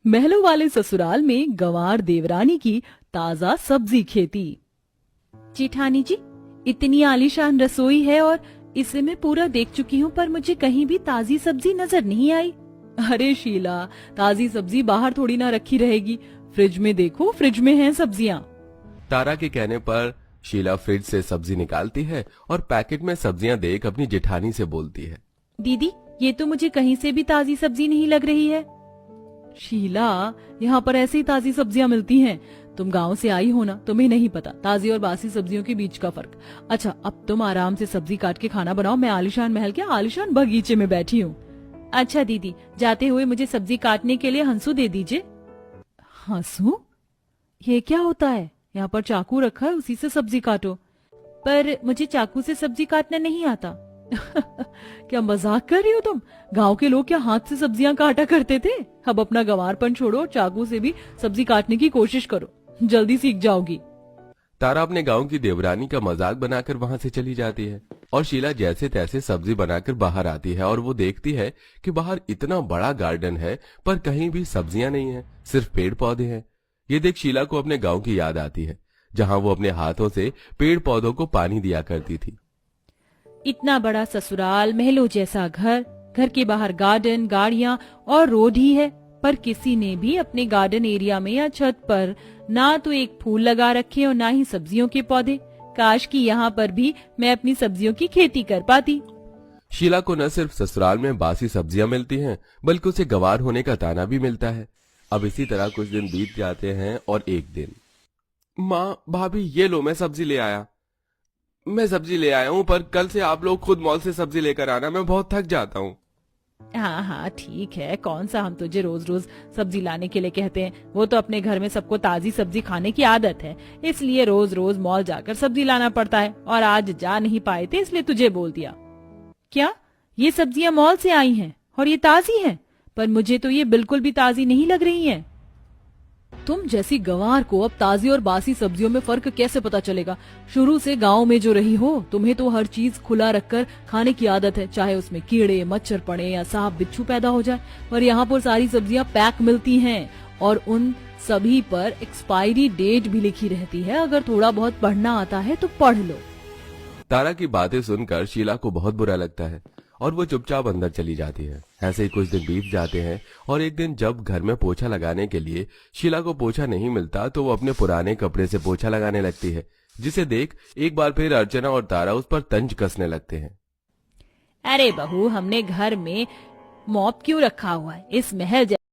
महलों वाले ससुराल में गंवार देवरानी की ताजा सब्जी खेती। जेठानी जी, इतनी आलीशान रसोई है और इसे मैं पूरा देख चुकी हूँ, पर मुझे कहीं भी ताजी सब्जी नजर नहीं आई। अरे शीला, ताजी सब्जी बाहर थोड़ी ना रखी रहेगी, फ्रिज में देखो, फ्रिज में हैं सब्जियाँ। तारा के कहने पर शीला फ्रिज से सब्जी निकालती है और पैकेट में सब्जियां देख अपनी जेठानी से बोलती है, दीदी, ये तो मुझे कहीं से भी ताजी सब्जी नहीं लग रही है। शीला, यहाँ पर ऐसी ताजी सब्जियां मिलती हैं। तुम गांव से आई हो ना, तुम्हें नहीं पता ताजी और बासी सब्जियों के बीच का फर्क। अच्छा, अब तुम आराम से सब्जी काट के खाना बनाओ, मैं आलीशान महल के आलीशान बगीचे में बैठी हूँ। अच्छा दीदी, जाते हुए मुझे सब्जी काटने के लिए हंसू दे दीजिए। हंसू? ये क्या होता है? यहाँ पर चाकू रखा है, उसी से सब्जी काटो। पर मुझे चाकू से सब्जी काटना नहीं आता। क्या मजाक कर रही हो तुम? गांव के लोग क्या हाथ से सब्जियां काटा करते थे? अब अपना गंवारपन छोड़ो, चाकू से भी सब्जी काटने की कोशिश करो, जल्दी सीख जाओगी। तारा अपने गांव की देवरानी का मजाक बनाकर वहां से चली जाती है और शीला जैसे तैसे सब्जी बनाकर बाहर आती है और वो देखती है कि बाहर इतना बड़ा गार्डन है पर कहीं भी सब्जियां नहीं है, सिर्फ पेड़ पौधे हैं। ये देख शीला को अपने गांव की याद आती है, जहां वो अपने हाथों से पेड़ पौधों को पानी दिया करती थी। इतना बड़ा ससुराल, महलों जैसा घर, घर के बाहर गार्डन, गाड़ियां और रोड ही है, पर किसी ने भी अपने गार्डन एरिया में या छत पर ना तो एक फूल लगा रखे और ना ही सब्जियों के पौधे। काश कि यहाँ पर भी मैं अपनी सब्जियों की खेती कर पाती। शीला को न सिर्फ ससुराल में बासी सब्जियां मिलती हैं, बल्कि उसे गंवार होने का ताना भी मिलता है। अब इसी तरह कुछ दिन बीत जाते हैं और एक दिन, माँ, भाभी, ये लो, मैं सब्जी ले आया। मैं सब्जी ले आया हूँ, पर कल से आप लोग खुद मॉल से सब्जी लेकर आना, मैं बहुत थक जाता हूँ। हाँ हाँ ठीक है, कौन सा हम तुझे रोज रोज सब्जी लाने के लिए कहते हैं। वो तो अपने घर में सबको ताजी सब्जी खाने की आदत है, इसलिए रोज रोज मॉल जाकर सब्जी लाना पड़ता है, और आज जा नहीं पाए थे इसलिए तुझे बोल दिया। क्या ये सब्जियां मॉल से आई हैं और ये ताजी हैं? पर मुझे तो ये बिल्कुल भी ताजी नहीं लग रही हैं। तुम जैसी गंवार को अब ताजी और बासी सब्जियों में फर्क कैसे पता चलेगा? शुरू से गांव में जो रही हो, तुम्हें तो हर चीज खुला रखकर खाने की आदत है, चाहे उसमें कीड़े मच्छर पड़े या सांप बिच्छू पैदा हो जाए। पर यहाँ पर सारी सब्जियां पैक मिलती हैं और उन सभी पर एक्सपायरी डेट भी लिखी रहती है। अगर थोड़ा बहुत पढ़ना आता है तो पढ़ लो। तारा की बातें सुनकर शीला को बहुत बुरा लगता है और वो चुपचाप अंदर चली जाती है। ऐसे ही कुछ दिन बीत जाते हैं और एक दिन जब घर में पोछा लगाने के लिए शीला को पोछा नहीं मिलता तो वो अपने पुराने कपड़े से पोछा लगाने लगती है, जिसे देख एक बार फिर अर्चना और तारा उस पर तंज कसने लगते हैं। अरे बहू, हमने घर में मॉप क्यों रखा हुआ है? इस महल